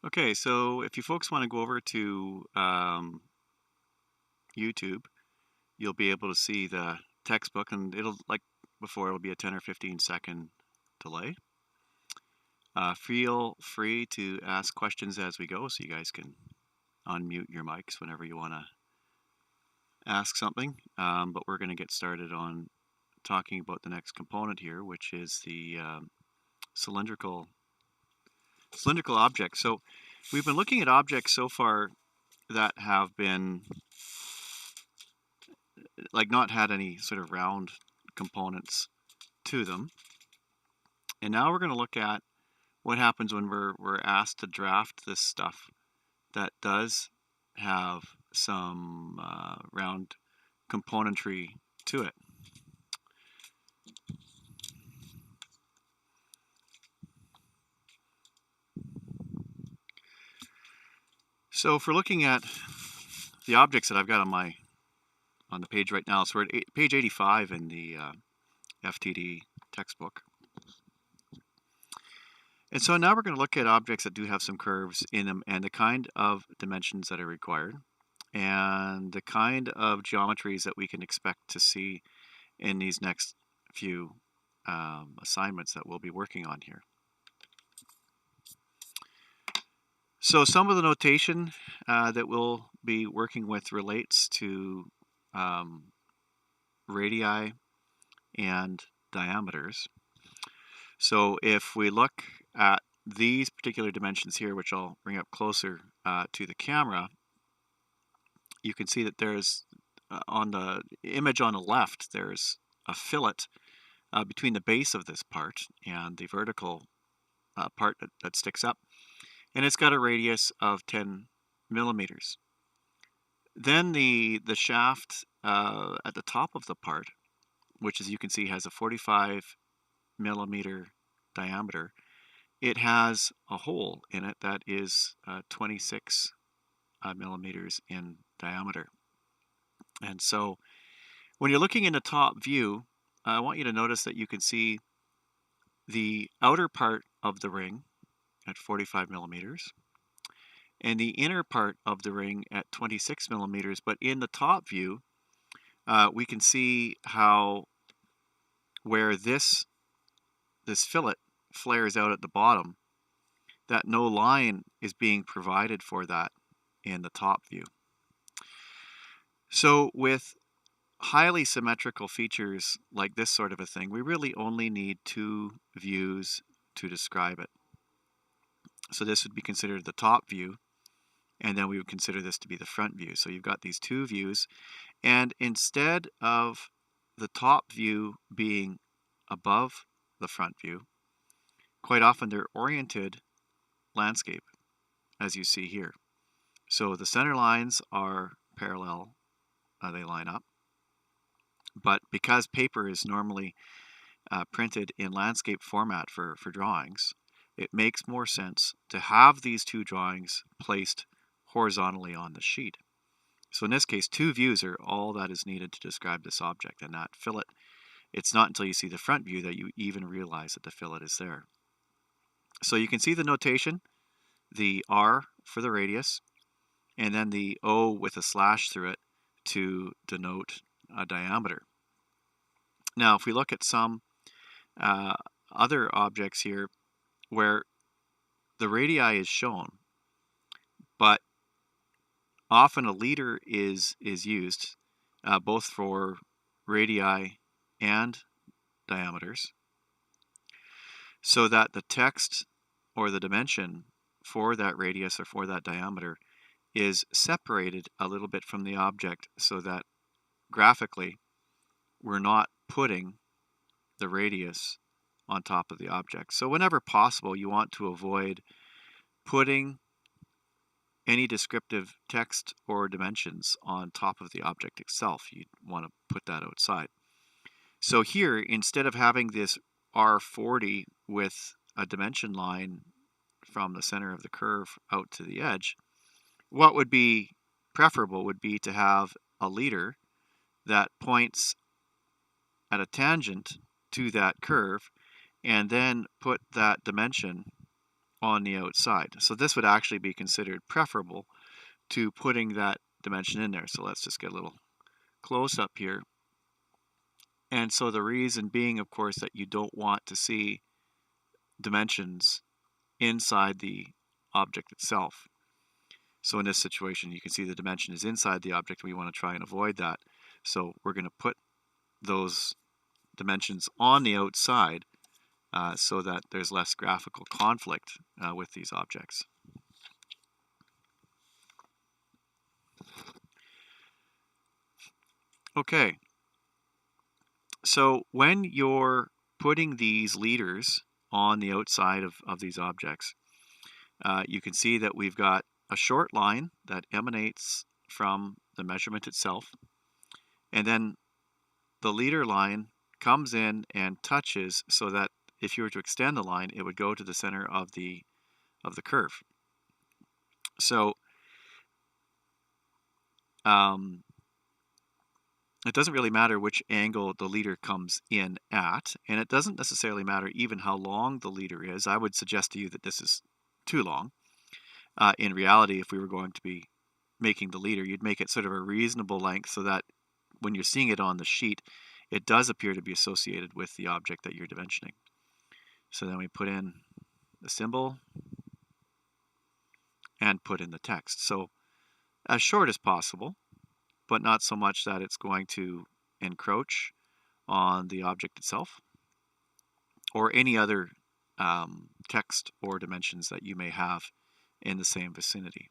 Okay, so if you folks want to go over to YouTube, you'll be able to see the textbook, and it'll, like before, it'll be a 10 or 15-second delay. Feel free to ask questions as we go, so you guys can unmute your mics whenever you want to ask something. But we're going to get started on talking about the next component here, which is the cylindrical object. So we've been looking at objects so far that have been like not had any sort of round components to them. And now we're going to look at what happens when we're asked to draft this stuff that does have some round componentry to it. So if we're looking at the objects that I've got on the page right now, so we're at page 85 in the FTD textbook. And so now we're going to look at objects that do have some curves in them and the kind of dimensions that are required and the kind of geometries that we can expect to see in these next few assignments that we'll be working on here. So some of the notation that we'll be working with relates to radii and diameters. So if we look at these particular dimensions here, which I'll bring up closer to the camera, you can see that there's, on the image on the left, there's a fillet between the base of this part and the vertical part that sticks up. And it's got a radius of 10 millimeters. Then the shaft at the top of the part, which as you can see has a 45 millimeter diameter, it has a hole in it that is 26 millimeters in diameter. And so when you're looking in the top view, I want you to notice that you can see the outer part of the ring at 45 millimeters and the inner part of the ring at 26 millimeters. But in the top view, we can see how where this fillet flares out at the bottom, that no line is being provided for that in the top view. So with highly symmetrical features like this sort of a thing, we really only need two views to describe it. So this would be considered the top view, and then we would consider this to be the front view. So you've got these two views, and instead of the top view being above the front view, quite often they're oriented landscape, as you see here. So the center lines are parallel, they line up. But because paper is normally printed in landscape format for drawings, it makes more sense to have these two drawings placed horizontally on the sheet. So in this case, two views are all that is needed to describe this object. And that fillet, it's not until you see the front view that you even realize that the fillet is there. So you can see the notation, the R for the radius, and then the O with a slash through it to denote a diameter. Now, if we look at some other objects here where the radii is shown, but often a leader is used both for radii and diameters, so that the text or the dimension for that radius or for that diameter is separated a little bit from the object, so that graphically we're not putting the radius on top of the object. So whenever possible, you want to avoid putting any descriptive text or dimensions on top of the object itself. You want to put that outside. So here, instead of having this R40 with a dimension line from the center of the curve out to the edge, what would be preferable would be to have a leader that points at a tangent to that curve and then put that dimension on the outside. So this would actually be considered preferable to putting that dimension in there. So let's just get a little close up here. And so the reason being, of course, that you don't want to see dimensions inside the object itself. So in this situation, you can see the dimension is inside the object. We want to try and avoid that. So we're going to put those dimensions on the outside so that there's less graphical conflict with these objects. Okay, so when you're putting these leaders on the outside of these objects, you can see that we've got a short line that emanates from the measurement itself, and then the leader line comes in and touches so that if you were to extend the line, it would go to the center of the curve. So it doesn't really matter which angle the leader comes in at, and it doesn't necessarily matter even how long the leader is. I would suggest to you that this is too long. In reality, if we were going to be making the leader, you'd make it sort of a reasonable length so that when you're seeing it on the sheet, it does appear to be associated with the object that you're dimensioning. So then we put in the symbol and put in the text. So as short as possible, but not so much that it's going to encroach on the object itself or any other text or dimensions that you may have in the same vicinity.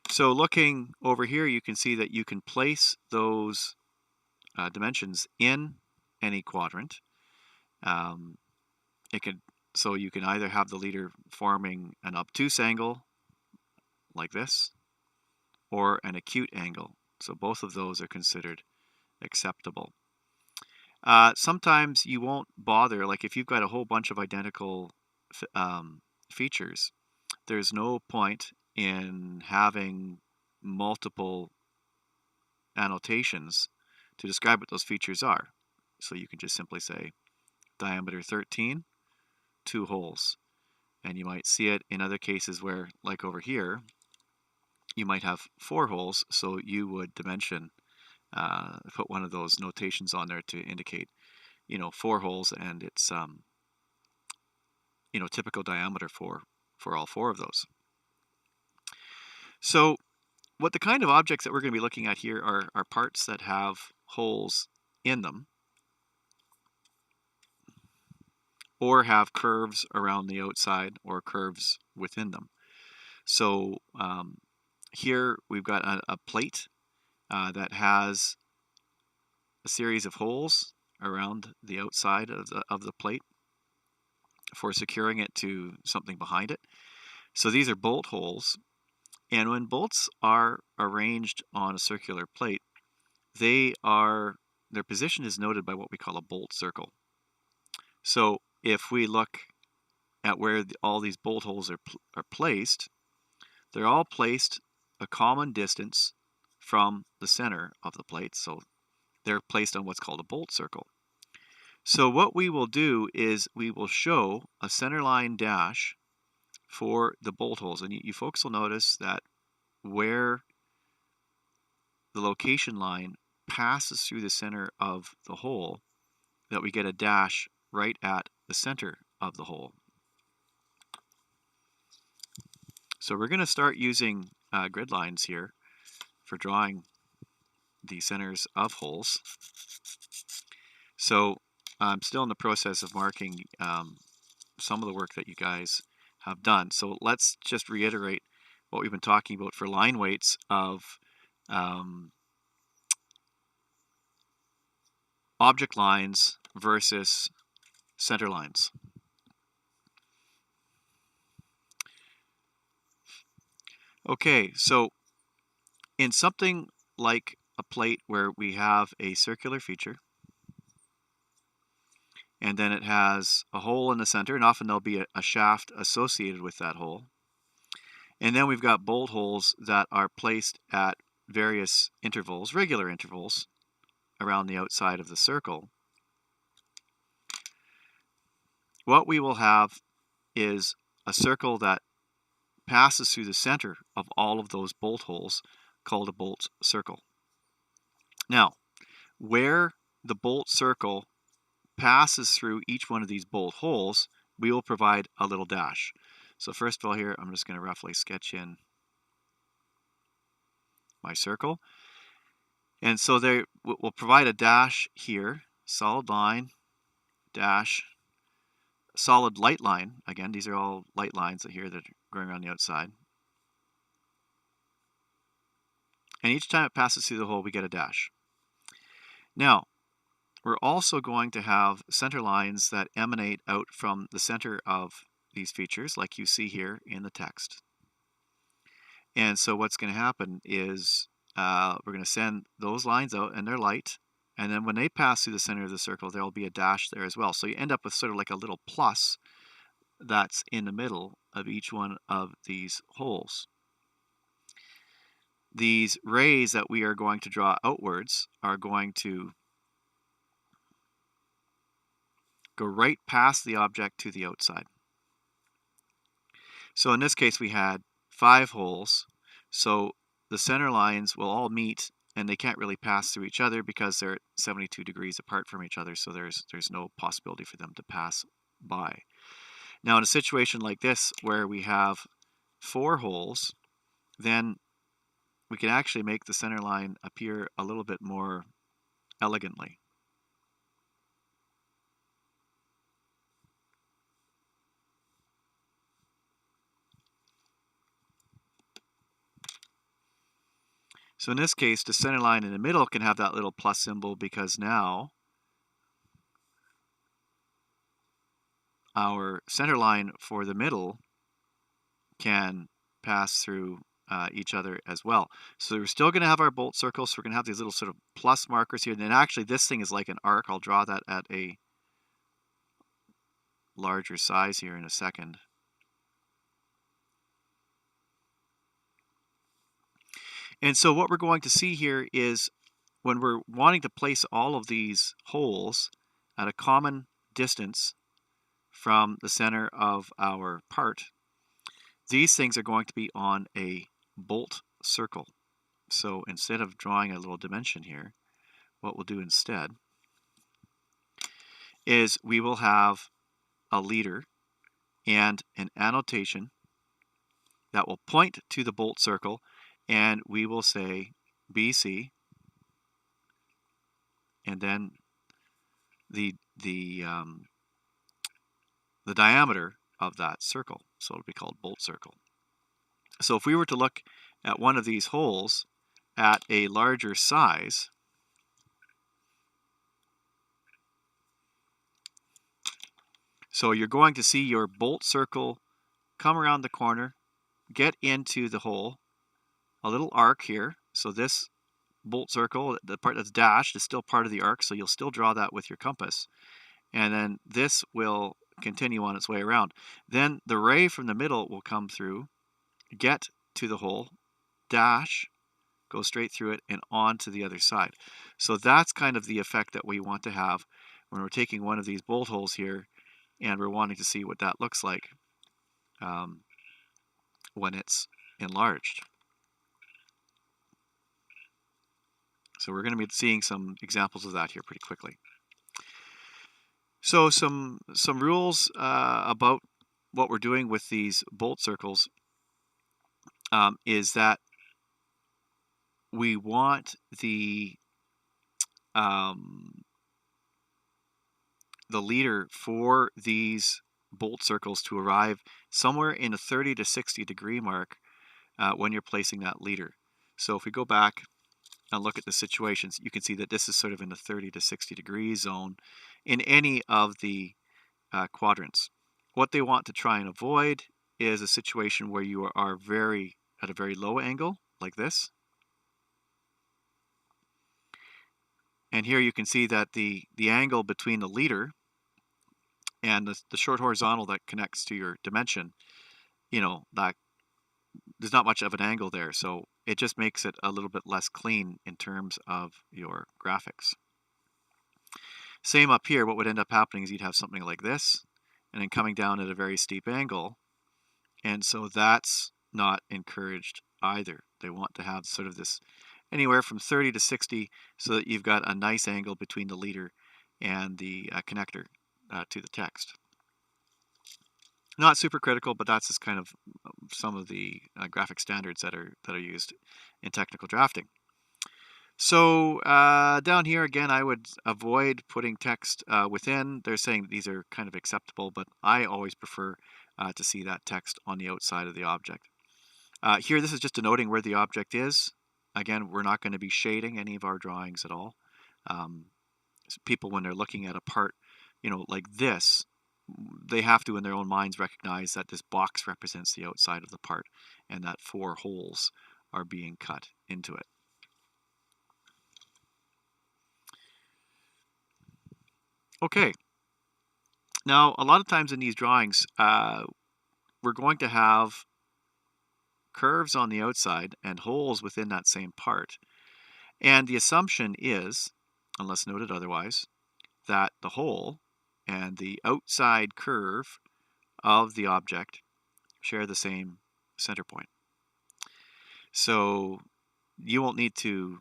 So looking over here, you can see that you can place those dimensions in any quadrant. So you can either have the leader forming an obtuse angle like this, or an acute angle. So both of those are considered acceptable. Sometimes you won't bother, like if you've got a whole bunch of identical features, there's no point in having multiple annotations to describe what those features are. So you can just simply say diameter 13, 2 holes. And you might see it in other cases where, like over here, you might have 4 holes, so you would dimension, put one of those notations on there to indicate, 4 holes, and it's, typical diameter for all 4 of those. So what the kind of objects that we're going to be looking at here are parts that have holes in them, or have curves around the outside or curves within them. So here we've got a plate that has a series of holes around the outside of the plate for securing it to something behind it. So these are bolt holes, and when bolts are arranged on a circular plate, their position is noted by what we call a bolt circle. So if we look at where all these bolt holes are placed, they're all placed a common distance from the center of the plate. So they're placed on what's called a bolt circle. So what we will do is we will show a centerline dash for the bolt holes. And you folks will notice that where the location line passes through the center of the hole, that we get a dash right at the center of the hole. So we're going to start using grid lines here for drawing the centers of holes. So I'm still in the process of marking some of the work that you guys have done. So let's just reiterate what we've been talking about for line weights of object lines versus center lines. Okay, so in something like a plate where we have a circular feature, and then it has a hole in the center, and often there'll be a shaft associated with that hole. And then we've got bolt holes that are placed at various intervals, regular intervals, around the outside of the circle. what we will have is a circle that passes through the center of all of those bolt holes, called a bolt circle. Now, where the bolt circle passes through each one of these bolt holes, we will provide a little dash. So first of all here, I'm just going to roughly sketch in my circle. And so there we'll provide a dash here, solid line, dash, solid light line. Again, these are all light lines here that are going around the outside. And each time it passes through the hole, we get a dash. Now, we're also going to have center lines that emanate out from the center of these features, like you see here in the text. And so what's going to happen is we're going to send those lines out, and they're light. And then when they pass through the center of the circle, there will be a dash there as well. So you end up with sort of like a little plus that's in the middle of each one of these holes. These rays that we are going to draw outwards are going to go right past the object to the outside. So in this case, we had 5 holes. So the center lines will all meet, and they can't really pass through each other because they're 72 degrees apart from each other. So there's no possibility for them to pass by. Now, in a situation like this where we have 4 holes, then we can actually make the center line appear a little bit more elegantly. So in this case, the center line in the middle can have that little plus symbol because now our center line for the middle can pass through each other as well. So we're still going to have our bolt circles. So we're going to have these little sort of plus markers here. And then actually this thing is like an arc. I'll draw that at a larger size here in a second. And so what we're going to see here is when we're wanting to place all of these holes at a common distance from the center of our part, these things are going to be on a bolt circle. So instead of drawing a little dimension here, what we'll do instead is we will have a leader and an annotation that will point to the bolt circle, and we will say BC, and then the diameter of that circle. So it'll be called bolt circle. So if we were to look at one of these holes at a larger size, so you're going to see your bolt circle come around the corner, get into the hole, a little arc here. So this bolt circle, the part that's dashed, is still part of the arc, so you'll still draw that with your compass. And then this will continue on its way around. Then the ray from the middle will come through, get to the hole, dash, go straight through it, and on to the other side. So that's kind of the effect that we want to have when we're taking one of these bolt holes here and we're wanting to see what that looks like when it's enlarged. So we're going to be seeing some examples of that here pretty quickly. So some rules about what we're doing with these bolt circles is that we want the leader for these bolt circles to arrive somewhere in a 30 to 60 degree mark when you're placing that leader. So if we go back and look at the situations, you can see that this is sort of in the 30 to 60 degree zone in any of the quadrants. What they want to try and avoid is a situation where you are at a very low angle, like this. And here you can see that the angle between the leader and the short horizontal that connects to your dimension, that there's not much of an angle there. So it just makes it a little bit less clean in terms of your graphics. Same up here, what would end up happening is you'd have something like this, and then coming down at a very steep angle. And so that's not encouraged either. They want to have sort of this anywhere from 30 to 60 so that you've got a nice angle between the leader and the connector to the text. Not super critical, but that's just kind of some of the graphic standards that are used in technical drafting. So down here again, I would avoid putting text within. They're saying these are kind of acceptable, but I always prefer to see that text on the outside of the object. Here, this is just denoting where the object is. Again, we're not going to be shading any of our drawings at all. So people, when they're looking at a part, like this, they have to, in their own minds, recognize that this box represents the outside of the part and that 4 holes are being cut into it. Okay. Now, a lot of times in these drawings, we're going to have curves on the outside and holes within that same part. And the assumption is, unless noted otherwise, that the hole and the outside curve of the object share the same center point. So you won't need to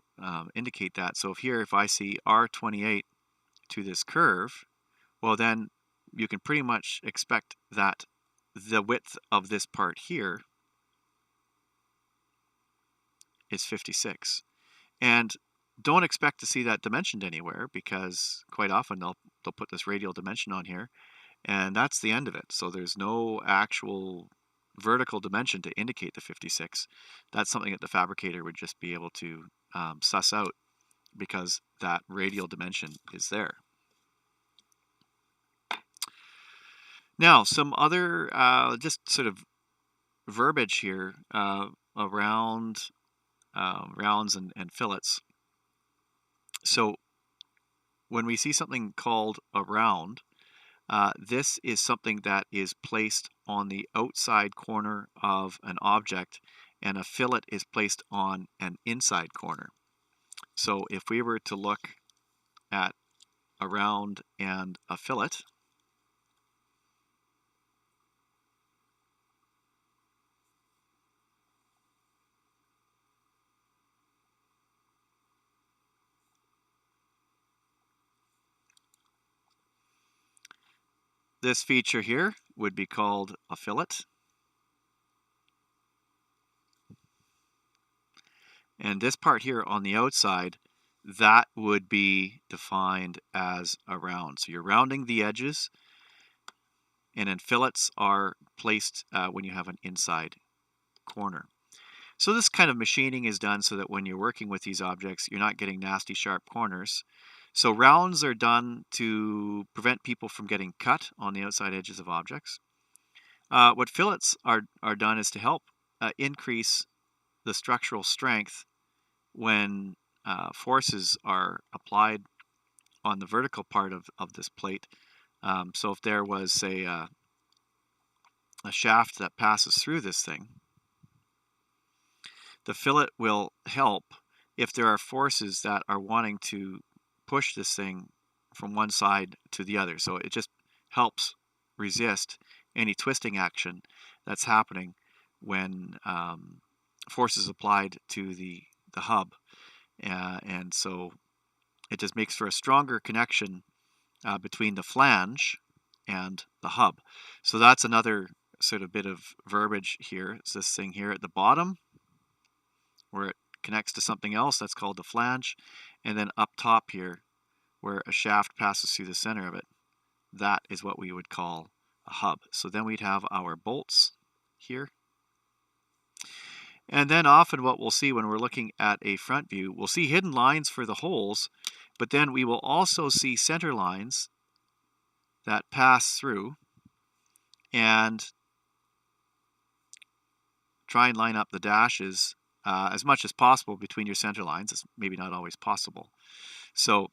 indicate that. So if I see R28 to this curve, well then you can pretty much expect that the width of this part here is 56. And don't expect to see that dimensioned anywhere, because quite often they'll put this radial dimension on here, and that's the end of it. So there's no actual vertical dimension to indicate the 56. That's something that the fabricator would just be able to suss out, because that radial dimension is there. Now, some other just sort of verbiage here around rounds and fillets. So when we see something called a round, this is something that is placed on the outside corner of an object, and a fillet is placed on an inside corner. So if we were to look at a round and a fillet, this feature here would be called a fillet. And this part here on the outside, that would be defined as a round. So you're rounding the edges, and then fillets are placed when you have an inside corner. So this kind of machining is done so that when you're working with these objects, you're not getting nasty sharp corners. So rounds are done to prevent people from getting cut on the outside edges of objects. What fillets are done is to help increase the structural strength when forces are applied on the vertical part of this plate. So if there was, say, a shaft that passes through this thing, the fillet will help if there are forces that are wanting to push this thing from one side to the other. So it just helps resist any twisting action that's happening when forces applied to the hub. And so it just makes for a stronger connection between the flange and the hub. So that's another sort of bit of verbiage here. It's this thing here at the bottom where it connects to something else, that's called the flange. And then up top here, where a shaft passes through the center of it, that is what we would call a hub. So then we'd have our bolts here. And then often what we'll see when we're looking at a front view, we'll see hidden lines for the holes, but then we will also see center lines that pass through and try and line up the dashes as much as possible between your center lines. It's maybe not always possible. So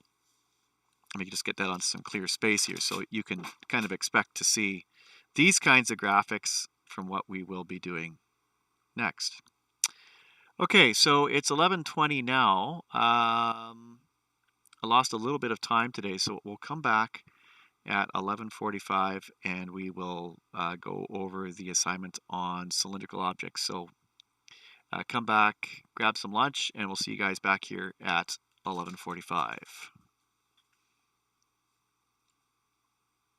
let me just get that on some clear space here, so you can kind of expect to see these kinds of graphics from what we will be doing next. Okay, so it's 11:20 now. I lost a little bit of time today, so we'll come back at 11:45, and we will go over the assignment on cylindrical objects. So come back, grab some lunch, and we'll see you guys back here at 11:45.